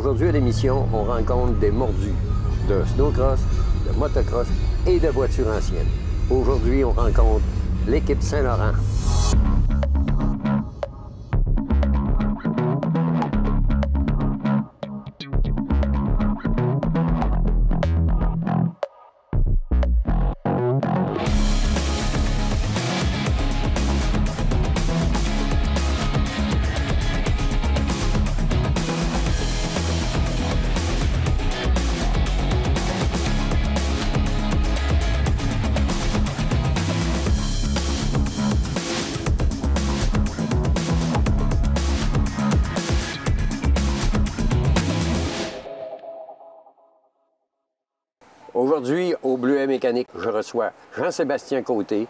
Aujourd'hui à l'émission, on rencontre des mordus de snowcross, de motocross et de voitures anciennes. Aujourd'hui, on rencontre l'équipe Saint-Laurent. Aujourd'hui, au Bleuet Mécanique, je reçois Jean-Sébastien Côté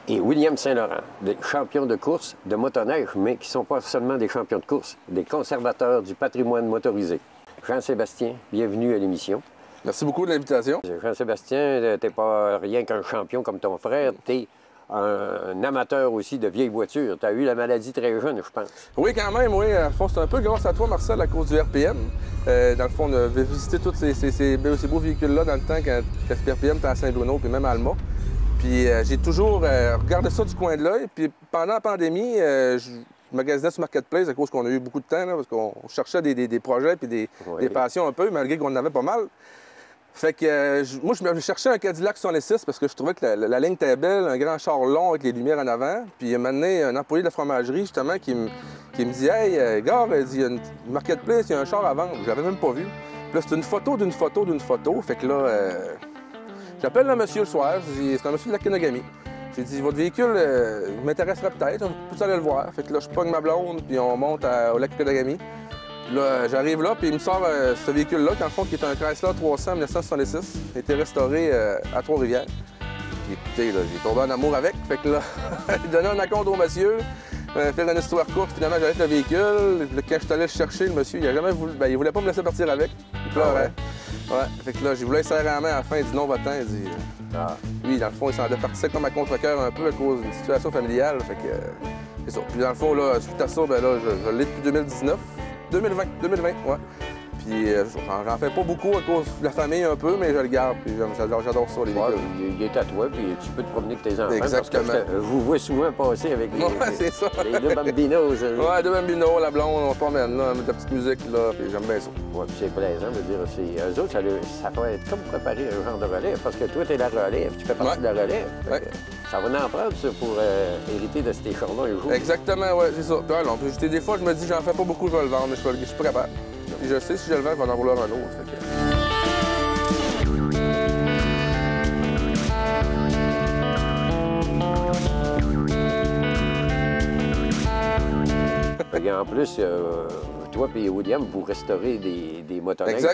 et William Saint-Laurent, des champions de course de motoneige, mais qui ne sont pas seulement des champions de course, des conservateurs du patrimoine motorisé. Jean-Sébastien, bienvenue à l'émission. Merci beaucoup de l'invitation. Jean-Sébastien, tu n'es pas rien qu'un champion comme ton frère, tu es un amateur aussi de vieilles voitures. Tu as eu la maladie très jeune, je pense. Oui, quand même, oui. Dans le fond, c'est un peu grâce à toi, Marcel, à cause du RPM. Dans le fond, on avait visité tous ces beaux véhicules-là dans le temps quand le RPM était à Saint-Bruno, puis même à Alma. Puis j'ai toujours regardé ça du coin de l'œil. Puis pendant la pandémie, je magasinais sur Marketplace à cause qu'on a eu beaucoup de temps, là, parce qu'on cherchait des projets puis des passions un peu, malgré qu'on en avait pas mal. Fait que moi, je cherchais un Cadillac 66 parce que je trouvais que la ligne était belle, un grand char long avec les lumières en avant. Puis il y a maintenant un employé de la fromagerie, justement, qui me dit « Hey, gars, il y a une Marketplace, il y a un char à vendre. » Je l'avais même pas vu. Puis là, c'est une photo d'une photo d'une photo. Fait que là, j'appelle le monsieur le soir. C'est un monsieur de la Kenogami. J'ai dit « Votre véhicule m'intéresserait peut-être. On peut aller le voir. » Fait que là, je pogne ma blonde, puis on monte au lac Kenogami. Là, j'arrive là, puis il me sort ce véhicule-là, dans le fond, qui est un Chrysler 300 1966. Il a été restauré à Trois-Rivières. Puis écoutez, là, j'ai tombé en amour avec. Fait que là, il donnait un acompte au monsieur. Faire une histoire courte, finalement, j'arrête le véhicule. Quand je suis allé le chercher, le monsieur, il a jamais voulu. Ben, il voulait pas me laisser partir avec. Il pleurait. Ouais. Fait que là, j'ai voulu serrer la main à la fin. Il dit non, va-t'en. Il dit. Lui, dans le fond, il s'en départissait comme à contre-cœur un peu à cause d'une situation familiale. Fait que. C'est ça. Puis dans le fond, là, suite à ça, ben là, je l'ai depuis 2019. 2020, ouais. Puis j'en fais pas beaucoup à cause de la famille un peu, mais je le garde, puis j'adore ça, les véhicules. Il est à toi, puis tu peux te promener avec tes enfants. Exactement. Parce que je vous vois souvent passer avec les deux bambinos. Ouais, deux bambinos, la blonde, on se promène, là, avec la petite musique, là, puis j'aime bien ça. Ouais, puis c'est plaisant de dire, eux autres, ça va être comme préparer un genre de relève, parce que toi, t'es la relève, tu fais partie de la relève. Ça va en prendre, ça, pour hériter de ces chars-là un jour. Exactement, ouais, c'est ça. Puis, alors, des fois, je me dis, j'en fais pas beaucoup, je vais le vendre, mais je suis pas capable. Puis je sais, si je le vends, il va en rouler un autre. En plus, toi et William, vous restaurez des motoneiges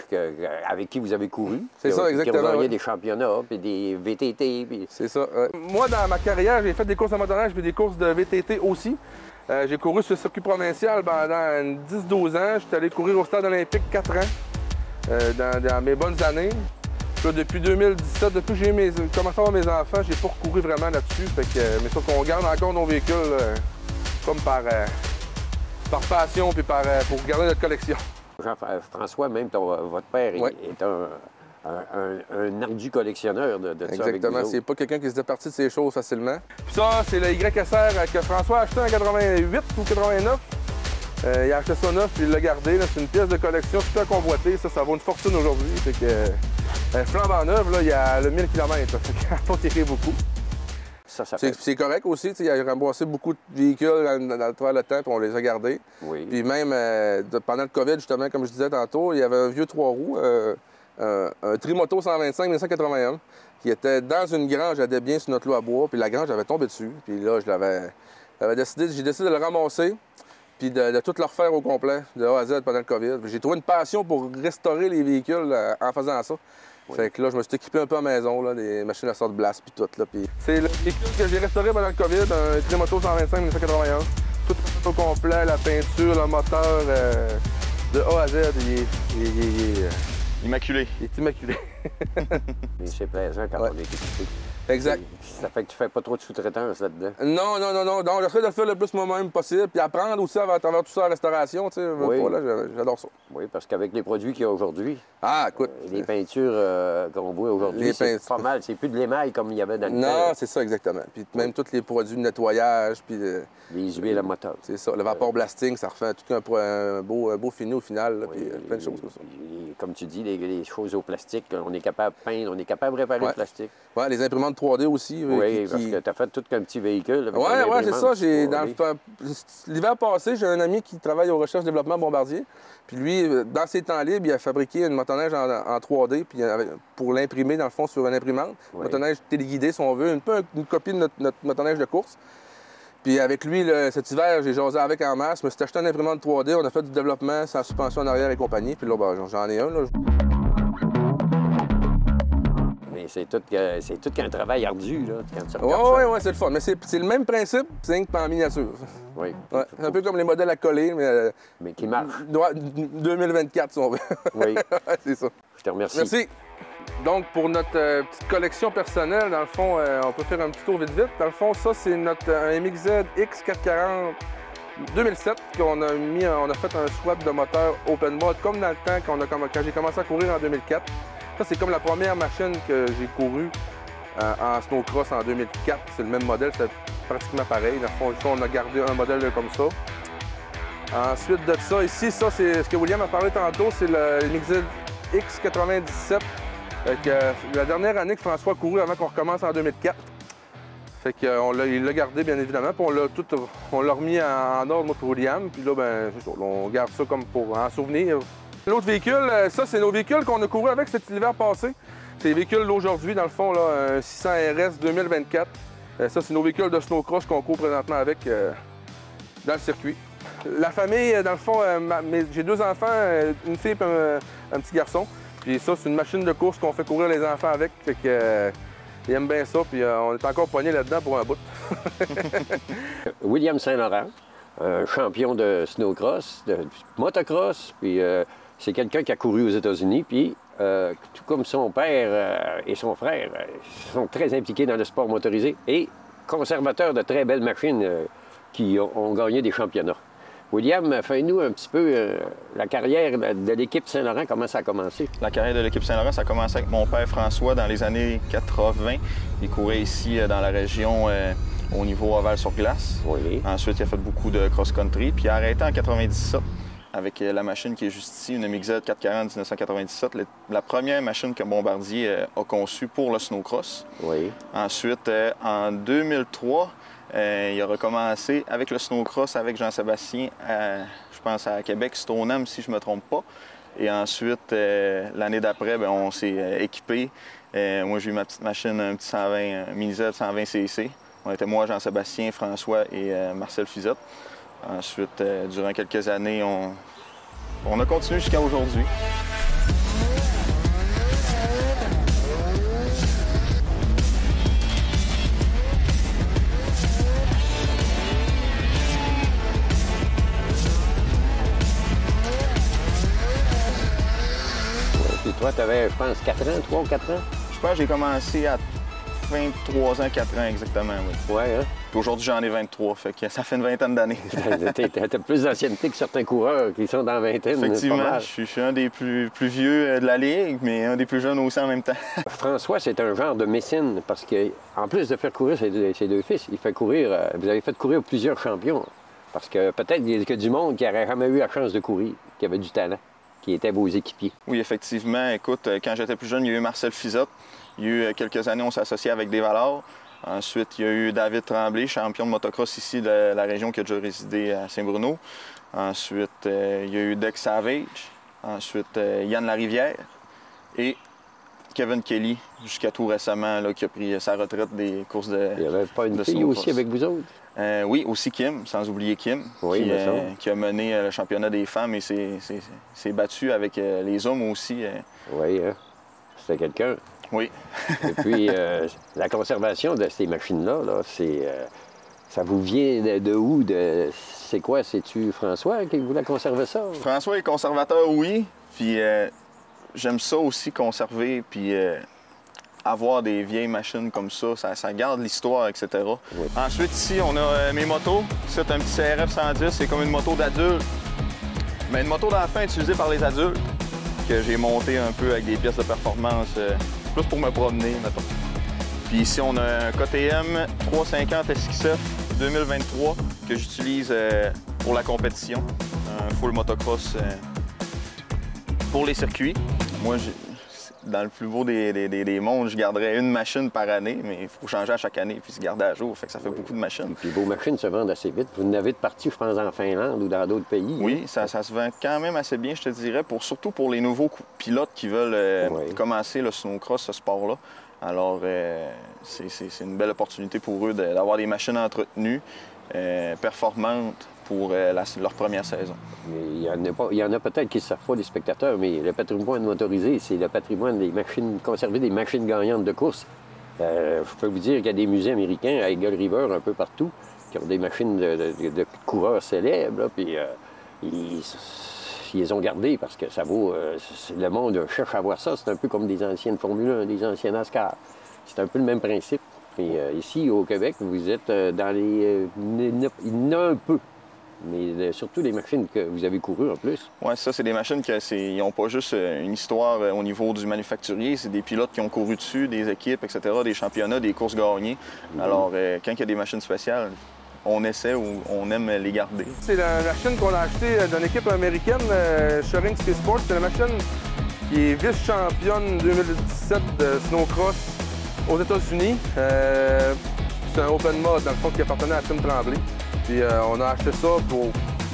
avec qui vous avez couru. C'est ça, exactement. Qui ont gagné des championnats, puis des VTT. Puis... C'est ça, ouais. Moi, dans ma carrière, j'ai fait des courses de motoneige puis des courses de VTT aussi. J'ai couru sur le circuit provincial pendant 10-12 ans. J'étais allé courir au stade olympique 4 ans, dans mes bonnes années. Puis là, depuis 2017, depuis que j'ai commencé à avoir mes enfants, j'ai pas recouru vraiment là-dessus. Mais sauf qu'on garde encore nos véhicules comme par passion puis pour garder notre collection. Jean-François, même votre père est un ardu collectionneur de ça. Exactement, c'est pas quelqu'un qui se départit de ses choses facilement. Puis ça, c'est le YSR que François a acheté en 88 ou 89. Il a acheté ça neuf puis il l'a gardé. C'est une pièce de collection super convoitée. Ça vaut une fortune aujourd'hui. Fait que flambant neuve, là, il y a le 1000 km. Fait qu'il n'a pas tiré beaucoup. C'est correct aussi. Il a remboursé beaucoup de véhicules dans travers le temps, puis on les a gardés. Oui. Puis même pendant le COVID, justement, comme je disais tantôt, il y avait un vieux 3 roues, un Trimoto 125 1981, qui était dans une grange à Desbiens sur notre lot à bois. Puis la grange avait tombé dessus. Puis là, j'ai décidé de le ramasser, puis de tout le refaire au complet, de A à Z pendant le COVID. J'ai trouvé une passion pour restaurer les véhicules en faisant ça. Fait que là, je me suis équipé un peu à la maison, là, des machines à sorte de blast puis tout. C'est le véhicule que j'ai restauré pendant le COVID, un Trimoto 125 1981. Tout au complet, la peinture, le moteur, de A à Z, il est immaculé. Il est immaculé. Mais c'est plaisant quand on est équipé. Exact. Ça fait que tu fais pas trop de sous-traitance là-dedans. Non. Donc, j'essaie de le faire le plus moi-même possible, puis apprendre aussi à travers tout ça la restauration, tu sais. Oui. J'adore ça. Oui, parce qu'avec les produits qu'il y a aujourd'hui, Écoute. les peintures qu'on voit aujourd'hui, c'est pas mal. C'est plus de l'émail comme il y avait dans le temps. Non, c'est ça, exactement. Puis même tous les produits de nettoyage, puis... Les huiles à moteur. C'est ça. Le vapor blasting, ça refait tout un beau fini au final, là, puis plein de choses comme ça. Comme tu dis, les choses au plastique, on est capable de peindre, on est capable de réparer le plastique. Oui, les imprimantes 3D aussi. Oui, parce que tu as fait tout un petit véhicule. Oui, c'est ça. L'hiver passé, j'ai un ami qui travaille aux recherches et développement Bombardier. Puis lui, dans ses temps libres, il a fabriqué une motoneige en 3D puis pour l'imprimer, dans le fond, sur une imprimante. Une motoneige téléguidée, si on veut, un peu une copie de notre motoneige de course. Puis avec lui, cet hiver, j'ai jasé avec en masse. Je me suis acheté une imprimante 3D, on a fait du développement sans suspension en arrière et compagnie. Puis là, j'en ai un. Là. Mais c'est tout qu'un travail ardu, là, quand tu regardes oui, c'est le fun. Mais c'est le même principe, c'est rien que pas en miniature. Oui. Ouais, c'est un peu comme les modèles à coller, mais qui marchent. 2024, si on veut. Oui. C'est ça. Je te remercie. Merci. Donc, pour notre petite collection personnelle, dans le fond, on peut faire un petit tour vite. Dans le fond, ça, c'est un MXZ X440 2007 qu'on a mis, on a fait un swap de moteur open mode, comme dans le temps quand j'ai commencé à courir en 2004. Ça, c'est comme la première machine que j'ai courue en snowcross en 2004. C'est le même modèle, c'est pratiquement pareil. Dans le fond, ici, on a gardé un modèle comme ça. Ensuite de ça, ici, ça, c'est ce que William a parlé tantôt, c'est le MXZ X97. La dernière année que François a couru avant qu'on recommence en 2004. Fait qu'il l'a gardé, bien évidemment, puis on l'a remis en ordre, moi, pour William. Puis là, ben, c'est ça, on garde ça comme pour en souvenir. L'autre véhicule, ça, c'est nos véhicules qu'on a couru avec cet hiver passé. C'est les véhicules d'aujourd'hui, dans le fond, là, un 600 RS 2024. Ça, c'est nos véhicules de snowcross qu'on court présentement avec dans le circuit. La famille, dans le fond, j'ai 2 enfants, une fille et un petit garçon. Puis ça, c'est une machine de course qu'on fait courir les enfants avec. Fait que, ils aiment bien ça, puis on est encore poignés là-dedans pour un bout. William Saint-Laurent, un champion de snowcross, de motocross, puis c'est quelqu'un qui a couru aux États-Unis, puis tout comme son père et son frère, sont très impliqués dans le sport motorisé et conservateurs de très belles machines qui ont gagné des championnats. William, fais-nous un petit peu la carrière de l'équipe Saint-Laurent, comment ça a commencé? La carrière de l'équipe Saint-Laurent, ça a commencé avec mon père François dans les années 80. Il courait ici dans la région au niveau ovale sur glace. Oui. Ensuite, il a fait beaucoup de cross-country, puis il a arrêté en 97 avec la machine qui est juste ici, une MXZ 440 1997, la première machine que Bombardier a conçue pour le snowcross. Oui. Ensuite, en 2003, il a recommencé avec le snowcross avec Jean-Sébastien, je pense à Québec, Stoneham, si je ne me trompe pas. Et ensuite, l'année d'après, on s'est équipé. Moi, j'ai eu ma petite machine, un petit 120, un Mini-Z 120 CC. On était moi, Jean-Sébastien, François et Marcel Fizette. Ensuite, durant quelques années, on a continué jusqu'à aujourd'hui. Puis toi, tu avais, je pense, 4 ans, 3 ou 4 ans? Je pense que j'ai commencé à 23 ans, 4 ans exactement, oui. Ouais, hein? Puis aujourd'hui, j'en ai 23, fait que ça fait une vingtaine d'années. T'as plus d'ancienneté que certains coureurs qui sont dans la vingtaine. Effectivement, je suis un des plus vieux de la Ligue, mais un des plus jeunes aussi en même temps. François, c'est un genre de mécène parce qu'en plus de faire courir ses deux fils, il fait courir, vous avez fait courir plusieurs champions. Parce que peut-être qu'il y a du monde qui n'aurait jamais eu la chance de courir, qui avait du talent, qui étaient vos équipiers. Oui, effectivement. Écoute, quand j'étais plus jeune, il y a eu Marcel Fizette. Il y a eu quelques années, on s'est associé avec des Valors. Ensuite, il y a eu David Tremblay, champion de motocross ici de la région qui a déjà résidé à Saint-Bruno. Ensuite, il y a eu Dex Savage. Ensuite, Yann Larivière. Et Kevin Kelly, jusqu'à tout récemment, là, qui a pris sa retraite des courses de Il n'y avait pas une fille aussi avec vous autres? Oui, aussi Kim, sans oublier Kim, oui, qui a mené le championnat des femmes et s'est battu avec les hommes aussi. Oui, hein? C'était quelqu'un. Oui. Et puis, la conservation de ces machines-là, là, ça vous vient de où? C'est quoi? C'est-tu François qui voulait conserver ça? François est conservateur, oui. Puis j'aime ça aussi conserver, puis avoir des vieilles machines comme ça, ça garde l'histoire, etc. Oui. Ensuite, ici, on a mes motos. C'est un petit CRF 110, c'est comme une moto d'adulte. Mais une moto d'enfant utilisée par les adultes, que j'ai monté un peu avec des pièces de performance, plus pour me promener, mettons. Puis ici, on a un KTM 350 SXF 2023 que j'utilise pour la compétition. Un full motocross pour les circuits. Moi, dans le plus beau des mondes, je garderais une machine par année, mais il faut changer à chaque année puis se garder à jour. Fait que ça fait beaucoup de machines. Puis vos machines se vendent assez vite. Vous en avez de partie, je pense, en Finlande ou dans d'autres pays. Oui, ça se vend quand même assez bien, je te dirais, surtout pour les nouveaux pilotes qui veulent commencer le snowcross, ce sport-là. Alors, c'est une belle opportunité pour eux d'avoir des machines entretenues, performantes pour leur première saison. Mais il y en a peut-être qui ne savent pas, les spectateurs, mais le patrimoine motorisé, c'est le patrimoine des machines, conserver des machines gagnantes de course. Je peux vous dire qu'il y a des musées américains, à Eagle River, un peu partout, qui ont des machines de coureurs célèbres, là, puis ils les ont gardées parce que ça vaut... le monde cherche à voir ça. C'est un peu comme des anciennes Formule 1, des anciennes NASCAR. C'est un peu le même principe. Et ici, au Québec, vous êtes dans les... il y en a un peu. Mais surtout des machines que vous avez courues en plus. Oui, ça, c'est des machines qui n'ont pas juste une histoire au niveau du manufacturier. C'est des pilotes qui ont couru dessus, des équipes, etc., des championnats, des courses gagnées. Alors, quand il y a des machines spéciales, on essaie ou on aime les garder. C'est la machine qu'on a achetée d'une équipe américaine, Shoring Ski Sports. C'est la machine qui est vice-championne 2017 de snowcross aux États-Unis. C'est un open mode, dans le fond, qui appartenait à Tim Tremblay. Puis on a acheté ça pour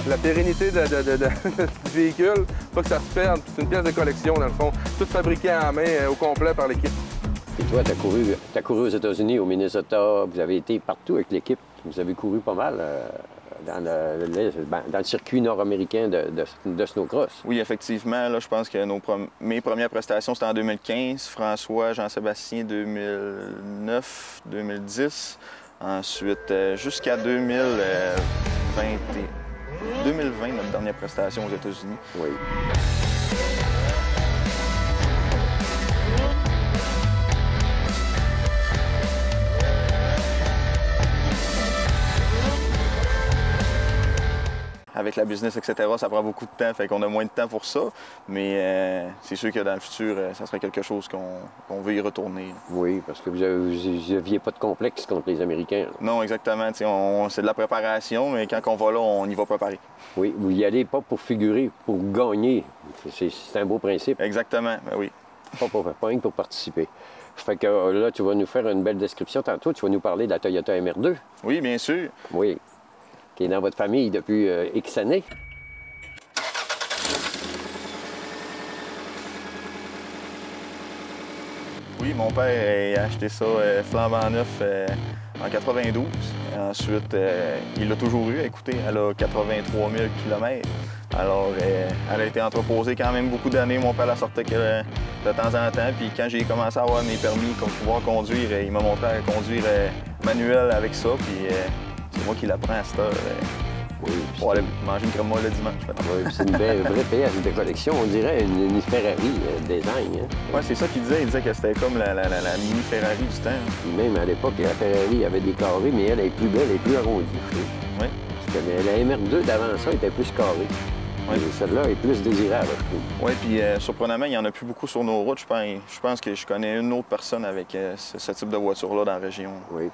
la pérennité du véhicule, pas que ça se perde. C'est une pièce de collection, dans le fond, tout fabriqué à la main au complet par l'équipe. Et toi, tu as couru aux États-Unis, au Minnesota, vous avez été partout avec l'équipe. Vous avez couru pas mal dans le circuit nord-américain de snowcross. Oui, effectivement. Là, je pense que mes premières prestations, c'était en 2015. François, Jean-Sébastien, 2009, 2010. Ensuite, jusqu'à 2020, notre dernière prestation aux États-Unis. Oui. Avec la business, etc., ça prend beaucoup de temps, fait qu'on a moins de temps pour ça. Mais c'est sûr que dans le futur, ça serait quelque chose qu'on veut y retourner. Oui, parce que vous n'aviez pas de complexe contre les Américains. Là. Non, exactement. C'est de la préparation, mais quand on va là, on y va préparer. Oui, vous y allez pas pour figurer, pour gagner. C'est un beau principe. Exactement, ben oui. Pas rien que pour participer. Fait que là, tu vas nous faire une belle description tantôt. Tu vas nous parler de la Toyota MR2. Oui, bien sûr. Oui. Qui est dans votre famille depuis X années. Oui, mon père a acheté ça flambant neuf en 92. Ensuite, il l'a toujours eu. Écoutez, elle a 83 000 km. Alors, elle a été entreposée quand même beaucoup d'années. Mon père la sortait de temps en temps. Puis quand j'ai commencé à avoir mes permis pour pouvoir conduire, il m'a montré à conduire manuel avec ça. Puis c'est moi qui l'apprends à cette heure. Oui, pour aller manger une crème molle le dimanche. Oui, c'est une vraie pièce de collection. On dirait une Ferrari design. Hein? Oui, c'est ça qu'il disait. Il disait que c'était comme la mini Ferrari du temps. Puis même à l'époque, la Ferrari avait des carrés, mais elle est plus belle et plus arrondie. Oui. Parce que la MR2 d'avant ça était plus carrée. Oui. Celle-là est plus désirable, je trouve. Oui, puis surprenamment, il n'y en a plus beaucoup sur nos routes. Je pense que je connais une autre personne avec ce type de voiture-là dans la région. Oui,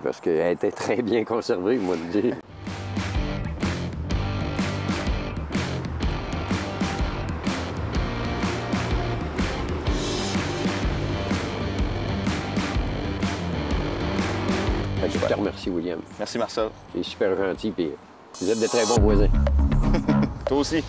parce qu'elle était très bien conservée, moi, de dire. Je te remercie, William. Merci, Marcel. Tu es super gentil, puis vous êtes de très bons voisins. Toi aussi.